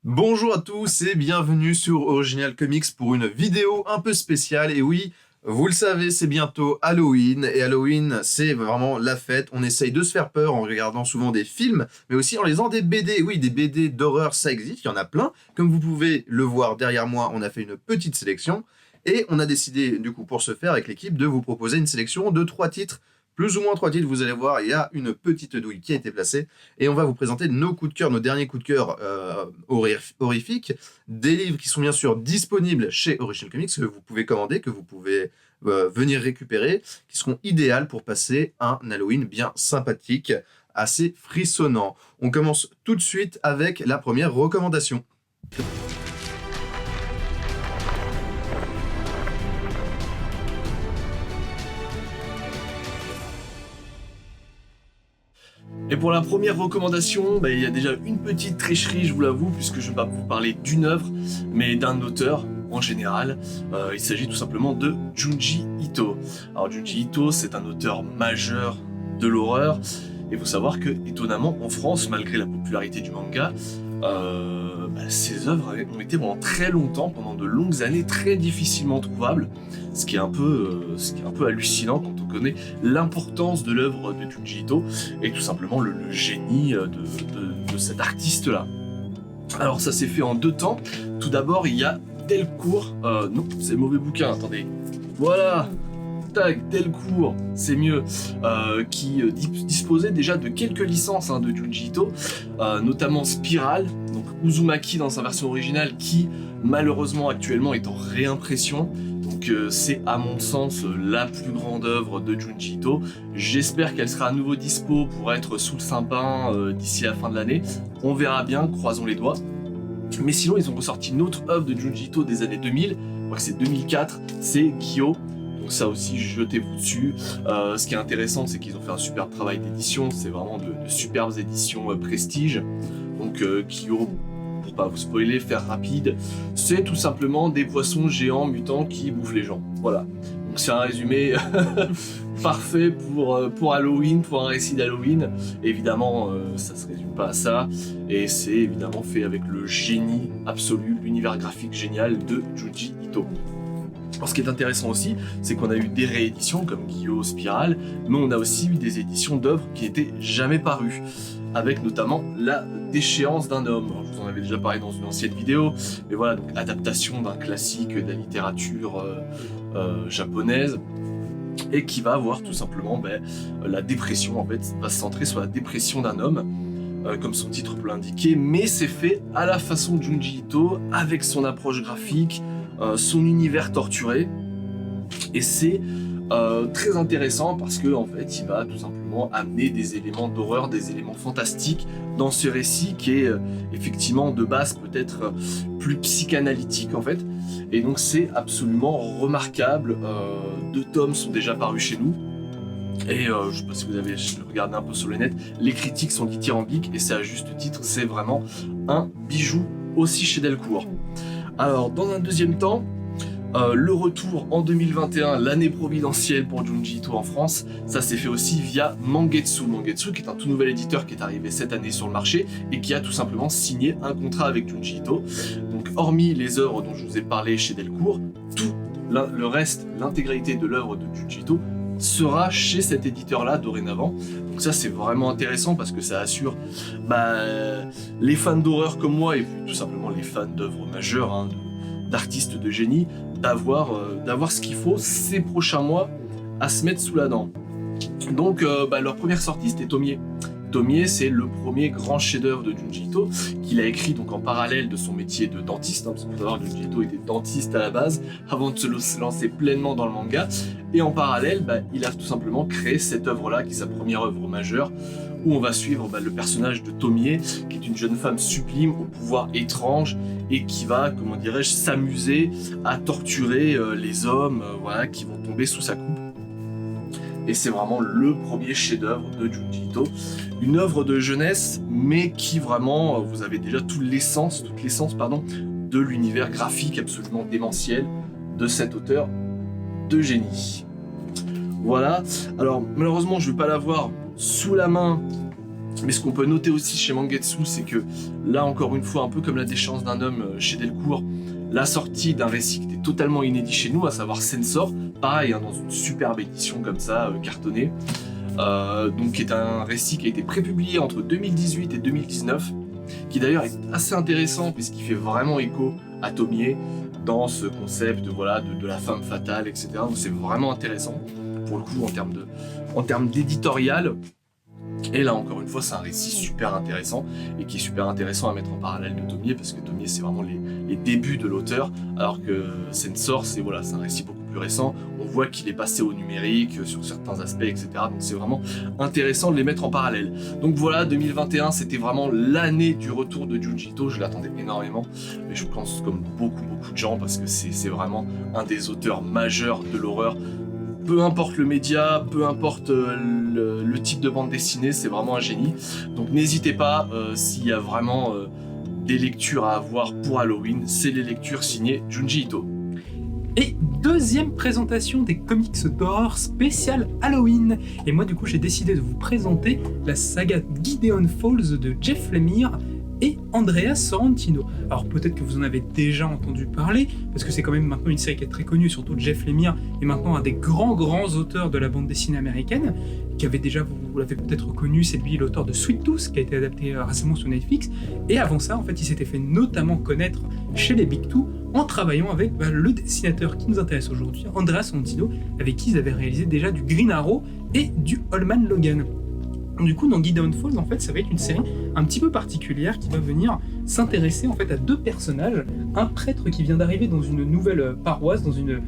Bonjour à tous et bienvenue sur Original Comics pour une vidéo un peu spéciale. Et oui, vous le savez, c'est bientôt Halloween. Et Halloween, c'est vraiment la fête. On essaye de se faire peur en regardant souvent des films, mais aussi en lisant des BD. Oui, des BD d'horreur, ça existe, il y en a plein. Comme vous pouvez le voir derrière moi, on a fait une petite sélection. Et on a décidé, du coup, pour ce faire, avec l'équipe, de vous proposer une sélection de 3 titres. Plus ou moins 3 titres, vous allez voir, il y a une petite douille qui a été placée. Et on va vous présenter nos coups de cœur, nos derniers coups de cœur horrifiques. Des livres qui sont bien sûr disponibles chez Original Comics, que vous pouvez commander, que vous pouvez venir récupérer, qui seront idéales pour passer un Halloween bien sympathique, assez frissonnant. On commence tout de suite avec la première recommandation. Et pour la première recommandation, il y a déjà une petite tricherie, je vous l'avoue, puisque je ne vais pas vous parler d'une œuvre, mais d'un auteur en général. Il s'agit tout simplement de Junji Ito. Alors Junji Ito, c'est un auteur majeur de l'horreur, et il faut savoir que, étonnamment, en France, malgré la popularité du manga, ces œuvres ont été pendant très longtemps, pendant de longues années, très difficilement trouvables, ce qui est un peu hallucinant quand on connaît l'importance de l'œuvre de Junji Ito et tout simplement le génie de cet artiste-là. Alors ça s'est fait en 2 temps. Tout d'abord, il y a Delcourt. Non, c'est le mauvais bouquin, attendez. Voilà, tac, Delcourt, c'est mieux, qui disposait déjà de quelques licences de Junji Ito, notamment Spiral, donc Uzumaki dans sa version originale, qui malheureusement actuellement est en réimpression. Donc c'est à mon sens la plus grande œuvre de Junji Ito. J'espère qu'elle sera à nouveau dispo pour être sous le sapin d'ici la fin de l'année. On verra bien, croisons les doigts. Mais sinon, ils ont ressorti une autre œuvre de Junji Ito des années 2000, je crois que c'est 2004, c'est Kyo. Donc ça aussi, jetez-vous dessus. Ce qui est intéressant, c'est qu'ils ont fait un superbe travail d'édition. C'est vraiment de superbes éditions prestige. Donc Kyo, pour pas vous spoiler, faire rapide, c'est tout simplement des poissons géants mutants qui bouffent les gens. Voilà. Donc c'est un résumé parfait pour Halloween, pour un récit d'Halloween. Évidemment, ça se résume pas à ça. Et c'est évidemment fait avec le génie absolu, l'univers graphique génial de Junji Ito. Alors, ce qui est intéressant aussi, c'est qu'on a eu des rééditions comme Kyo, Spiral, mais on a aussi eu des éditions d'œuvres qui n'étaient jamais parues, avec notamment La déchéance d'un homme. Alors, je vous en avais déjà parlé dans une ancienne vidéo, mais voilà, donc adaptation d'un classique de la littérature japonaise, et qui va avoir tout simplement la dépression, en fait, va se centrer sur la dépression d'un homme, comme son titre peut l'indiquer, mais c'est fait à la façon de Junji Ito, avec son approche graphique, son univers torturé, et c'est très intéressant parce que en fait il va tout simplement amener des éléments d'horreur, des éléments fantastiques dans ce récit qui est effectivement de base peut-être plus psychanalytique en fait, et donc c'est absolument remarquable. 2 tomes sont déjà parus chez nous. Et je sais pas si vous avez regardé un peu sur le net, les critiques sont dithyrambiques et c'est à juste titre, c'est vraiment un bijou aussi chez Delcourt. Alors, dans un deuxième temps, le retour en 2021, l'année providentielle pour Junji Ito en France, ça s'est fait aussi via Mangetsu. Mangetsu, qui est un tout nouvel éditeur qui est arrivé cette année sur le marché et qui a tout simplement signé un contrat avec Junji Ito. Donc, hormis les œuvres dont je vous ai parlé chez Delcourt, tout le reste, l'intégralité de l'œuvre de Junji Ito sera chez cet éditeur-là dorénavant. Donc ça, c'est vraiment intéressant parce que ça assure les fans d'horreur comme moi et tout simplement les fans d'œuvres majeures, d'artistes de génie, d'avoir ce qu'il faut ces prochains mois à se mettre sous la dent. Donc leur première sortie, c'était Tomie. Tomie, c'est le premier grand chef-d'œuvre de Junji Ito qu'il a écrit donc en parallèle de son métier de dentiste, parce qu'il faut savoir que Junji Ito était dentiste à la base avant de se lancer pleinement dans le manga. Et en parallèle, il a tout simplement créé cette œuvre-là, qui est sa première œuvre majeure, où on va suivre le personnage de Tomie, qui est une jeune femme sublime au pouvoir étrange et qui va, comment dirais-je, s'amuser à torturer les hommes qui vont tomber sous sa coupe. Et c'est vraiment le premier chef-d'œuvre de Junji Ito. Une œuvre de jeunesse, mais qui vraiment, vous avez déjà toute l'essence de l'univers graphique absolument démentiel de cet auteur de génie. Voilà. Alors, malheureusement, je ne vais pas l'avoir sous la main Mais ce qu'on peut noter aussi chez Mangetsu, c'est que là, encore une fois, un peu comme la déchéance d'un homme chez Delcourt, la sortie d'un récit qui était totalement inédit chez nous, à savoir Sensor, pareil, hein, dans une superbe édition comme ça, cartonnée, donc qui est un récit qui a été prépublié entre 2018 et 2019, qui d'ailleurs est assez intéressant puisqu'il fait vraiment écho à Tomie dans ce concept voilà, de la femme fatale, etc. Donc c'est vraiment intéressant, pour le coup, en termes d'éditorial. Et là, encore une fois, c'est un récit super intéressant et qui est super intéressant à mettre en parallèle de Tomie parce que Tomie, c'est vraiment les débuts de l'auteur, alors que Sensor, c'est voilà, un récit beaucoup plus récent. On voit qu'il est passé au numérique sur certains aspects, etc. Donc c'est vraiment intéressant de les mettre en parallèle. Donc voilà, 2021, c'était vraiment l'année du retour de Junji Ito. Je l'attendais énormément, mais je pense comme beaucoup de gens parce que c'est vraiment un des auteurs majeurs de l'horreur. Peu importe le média, peu importe le type de bande dessinée, c'est vraiment un génie. Donc n'hésitez pas, s'il y a vraiment des lectures à avoir pour Halloween, c'est les lectures signées Junji Ito. Et deuxième présentation des comics d'horreur spécial Halloween. Et moi du coup j'ai décidé de vous présenter la saga Gideon Falls de Jeff Lemire et Andrea Sorrentino. Alors peut-être que vous en avez déjà entendu parler, parce que c'est quand même maintenant une série qui est très connue, surtout Jeff Lemire est maintenant un des grands auteurs de la bande dessinée américaine, qui avait déjà, vous l'avez peut-être reconnu, c'est lui l'auteur de Sweet Tooth, qui a été adapté récemment sur Netflix, et avant ça, en fait, il s'était fait notamment connaître chez les Big Two, en travaillant avec le dessinateur qui nous intéresse aujourd'hui, Andrea Sorrentino, avec qui ils avaient réalisé déjà du Green Arrow et du Holman Logan. Du coup, dans Gideon Falls, en fait, ça va être une série un petit peu particulière qui va venir s'intéresser en fait à deux personnages. Un prêtre qui vient d'arriver dans une nouvelle paroisse, dans une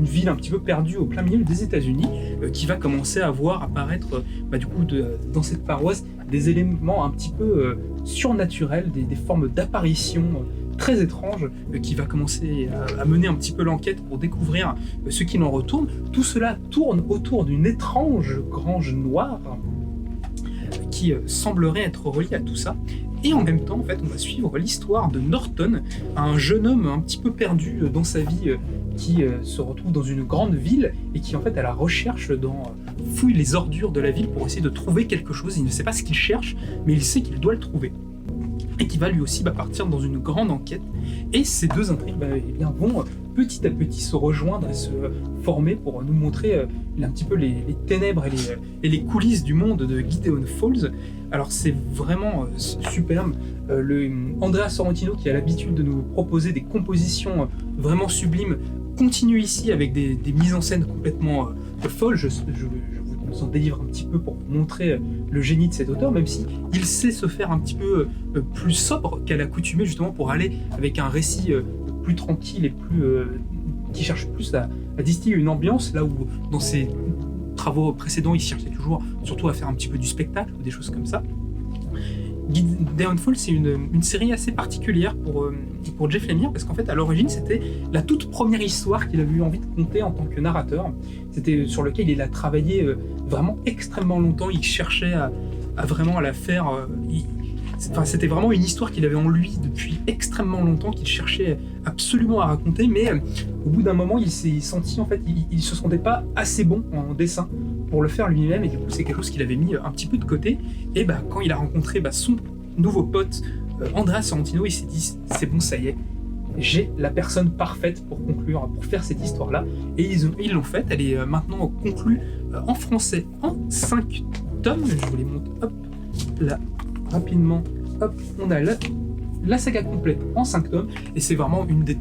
ville un petit peu perdue au plein milieu des États-Unis, qui va commencer à voir apparaître dans cette paroisse des éléments un petit peu surnaturels, des formes d'apparition très étranges, qui va commencer à mener un petit peu l'enquête pour découvrir ce qu'il en retourne. Tout cela tourne autour d'une étrange grange noire qui semblerait être reliée à tout ça. Et en même temps, en fait, on va suivre l'histoire de Norton, un jeune homme un petit peu perdu dans sa vie, qui se retrouve dans une grande ville et qui en fait à la recherche fouille les ordures de la ville pour essayer de trouver quelque chose. Il ne sait pas ce qu'il cherche, mais il sait qu'il doit le trouver. Et qui va lui aussi partir dans une grande enquête. Et ces deux intrigues vont petit à petit se rejoindre et se former pour nous montrer un petit peu les ténèbres et les coulisses du monde de Gideon Falls. Alors c'est vraiment superbe. Andrea Sorrentino, qui a l'habitude de nous proposer des compositions vraiment sublimes, continue ici avec des mises en scène complètement folles. Je vous en délivre un petit peu pour vous montrer le génie de cet auteur, même si il sait se faire un petit peu plus sobre qu'à l'accoutumée, justement pour aller avec un récit plus tranquille et qui cherche plus à distiller une ambiance, là où dans ses travaux précédents il cherchait toujours surtout à faire un petit peu du spectacle ou des choses comme ça. Gideon Falls, c'est une série assez particulière pour Jeff Lemire, parce qu'en fait à l'origine c'était la toute première histoire qu'il avait eu envie de conter en tant que narrateur. C'était sur lequel il a travaillé vraiment extrêmement longtemps. Il cherchait à vraiment la faire. C'était vraiment une histoire qu'il avait en lui depuis extrêmement longtemps, qu'il cherchait absolument à raconter, mais au bout d'un moment il s'est senti, en fait, il se sentait pas assez bon en dessin pour le faire lui-même, et du coup c'est quelque chose qu'il avait mis un petit peu de côté. Et quand il a rencontré son nouveau pote Andrea Sorrentino, il s'est dit c'est bon, ça y est, j'ai la personne parfaite pour conclure, pour faire cette histoire-là. Et ils l'ont faite. Elle est maintenant conclue en français en 5 tomes. Je vous les montre, hop, là, rapidement. Hop, on a la saga complète en 5 tomes. Et c'est vraiment une des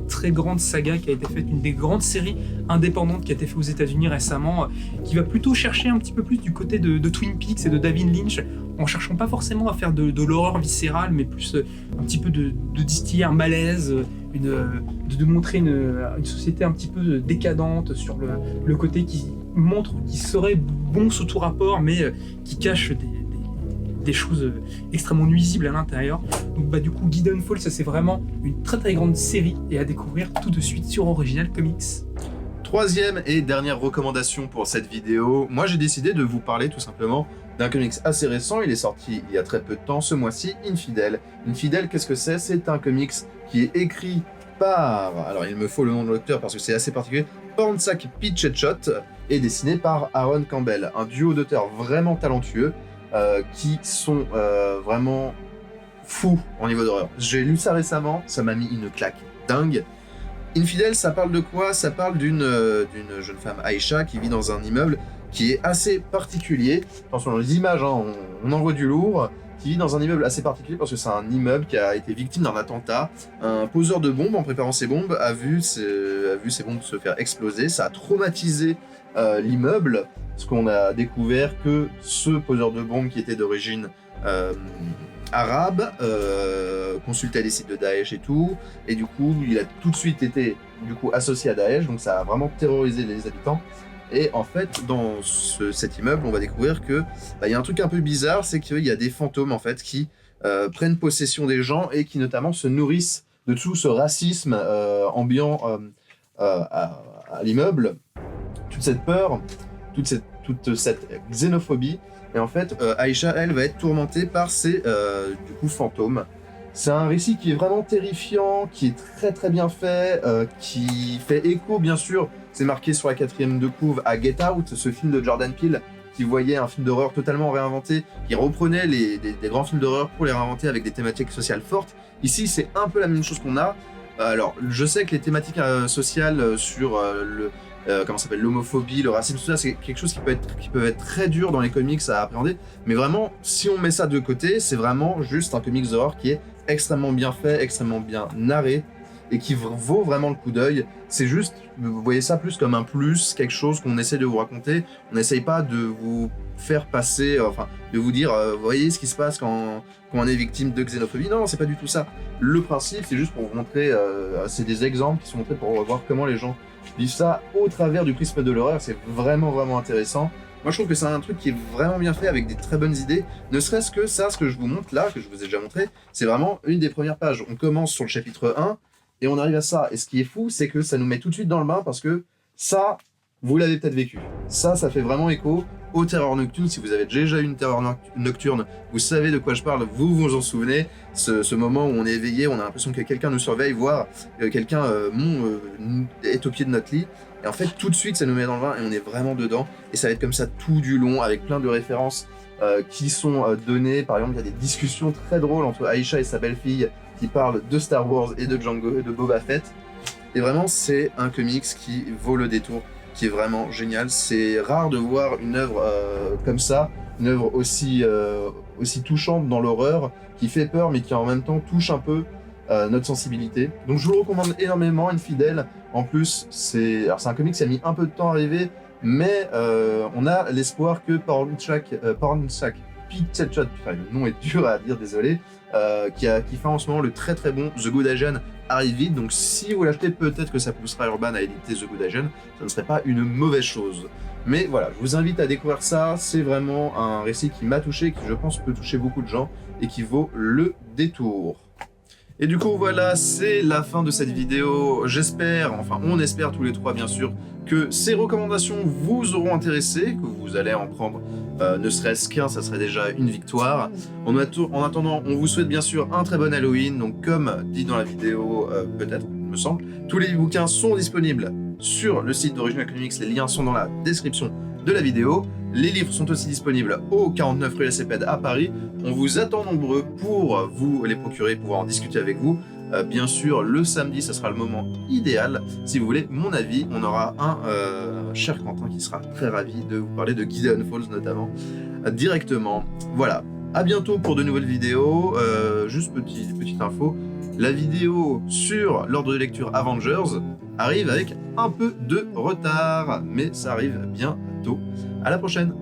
très grandes sagas qui a été faite, une des grandes séries indépendantes qui a été faite aux États-Unis récemment, qui va plutôt chercher un petit peu plus du côté de Twin Peaks et de David Lynch, en cherchant pas forcément à faire de l'horreur viscérale, mais plus un petit peu de distiller un malaise, de montrer une société un petit peu décadente sur le côté qui montre qui serait bon sous tout rapport, mais qui cache des choses extrêmement nuisibles à l'intérieur. Donc du coup Gideon Falls, ça c'est vraiment une très grande série et à découvrir tout de suite sur Original Comics. Troisième et dernière recommandation pour cette vidéo, moi j'ai décidé de vous parler tout simplement d'un comics assez récent. Il est sorti il y a très peu de temps, ce mois-ci, Infidèle. Infidèle, qu'est-ce que c'est? C'est un comics qui est écrit par, alors il me faut le nom de l'auteur parce que c'est assez particulier, Pornsak Pitchett et dessiné par Aaron Campbell, un duo d'auteurs vraiment talentueux. qui sont vraiment fous en niveau d'horreur. J'ai lu ça récemment, ça m'a mis une claque dingue. Infidèle, ça parle de quoi? Ça parle d'une jeune femme, Aïcha, qui vit dans un immeuble qui est assez particulier. Attention, les images, hein, on envoie du lourd. Qui vit dans un immeuble assez particulier parce que c'est un immeuble qui a été victime d'un attentat. Un poseur de bombes, en préparant ses bombes, a vu ses bombes se faire exploser. Ça a traumatisé l'immeuble, parce qu'on a découvert que ce poseur de bombes, qui était d'origine arabe, consultait les sites de Daesh et tout, et du coup, il a tout de suite été associé à Daesh, donc ça a vraiment terrorisé les habitants. Et en fait, dans cet immeuble, on va découvrir que y a un truc un peu bizarre, c'est qu'il y a des fantômes en fait qui prennent possession des gens et qui notamment se nourrissent de tout ce racisme ambiant à l'immeuble, toute cette peur, toute cette xénophobie. Et en fait, Aïcha, elle, va être tourmentée par ces fantômes. C'est un récit qui est vraiment terrifiant, qui est très très bien fait, qui fait écho bien sûr, c'est marqué sur la 4e de couve, à Get Out, ce film de Jordan Peele, qui voyait un film d'horreur totalement réinventé, qui reprenait des grands films d'horreur pour les réinventer avec des thématiques sociales fortes. Ici, c'est un peu la même chose qu'on a. Alors, je sais que les thématiques sociales sur l'homophobie, le racisme, tout ça, c'est quelque chose qui peut être très dur dans les comics à appréhender. Mais vraiment, si on met ça de côté, c'est vraiment juste un comics d'horreur qui est extrêmement bien fait, extrêmement bien narré, et qui vaut vraiment le coup d'œil. C'est juste, vous voyez ça plus comme un plus, quelque chose qu'on essaie de vous raconter. On n'essaye pas de vous faire passer, de vous dire, vous voyez ce qui se passe quand on est victime de xénophobie. Non, c'est pas du tout ça. Le principe, c'est juste pour vous montrer, c'est des exemples qui sont montrés pour voir comment les gens vivent ça au travers du prisme de l'horreur. C'est vraiment, vraiment intéressant. Moi, je trouve que c'est un truc qui est vraiment bien fait, avec des très bonnes idées. Ne serait-ce que ça, ce que je vous montre là, que je vous ai déjà montré, c'est vraiment une des premières pages. On commence sur le chapitre 1, et on arrive à ça. Et ce qui est fou, c'est que ça nous met tout de suite dans le bain, parce que ça, vous l'avez peut-être vécu. Ça fait vraiment écho aux terreurs nocturnes. Si vous avez déjà eu une terreur nocturne, vous savez de quoi je parle, vous vous en souvenez. Ce moment où on est éveillé, on a l'impression que quelqu'un nous surveille, voire quelqu'un est au pied de notre lit. Et en fait, tout de suite, ça nous met dans le bain et on est vraiment dedans. Et ça va être comme ça tout du long, avec plein de références qui sont données. Par exemple, il y a des discussions très drôles entre Aïcha et sa belle-fille qui parlent de Star Wars et de Django et de Boba Fett. Et vraiment, c'est un comics qui vaut le détour, qui est vraiment génial. C'est rare de voir une œuvre comme ça, une œuvre aussi touchante dans l'horreur, qui fait peur mais qui en même temps touche un peu notre sensibilité. Donc je vous le recommande énormément, Infidèle. En plus, c'est un comics qui a mis un peu de temps à arriver, mais on a l'espoir que Pornchak Pixelshot, le nom est dur à dire, désolé, qui fait en ce moment le très très bon The Good Asian arrive vite, donc si vous l'achetez, peut-être que ça poussera Urban à éditer The Good Asian, ça ne serait pas une mauvaise chose. Mais voilà, je vous invite à découvrir ça, c'est vraiment un récit qui m'a touché, qui je pense peut toucher beaucoup de gens, et qui vaut le détour. Et du coup voilà, c'est la fin de cette vidéo. J'espère, enfin on espère tous les trois bien sûr, que ces recommandations vous auront intéressé, que vous allez en prendre ne serait-ce qu'un, ça serait déjà une victoire. En attendant, on vous souhaite bien sûr un très bon Halloween. Donc comme dit dans la vidéo, peut-être, il me semble, tous les bouquins sont disponibles sur le site d'Original Comics, les liens sont dans la description de la vidéo. Les livres sont aussi disponibles au 49 rue Lacépède à Paris. On vous attend nombreux pour vous les procurer, pouvoir en discuter avec vous. Bien sûr, le samedi, ce sera le moment idéal. Si vous voulez mon avis, on aura un cher Quentin qui sera très ravi de vous parler de Gideon Falls notamment, directement. Voilà, à bientôt pour de nouvelles vidéos. Juste petite info, la vidéo sur l'ordre de lecture Avengers arrive avec un peu de retard, mais ça arrive bientôt. À la prochaine.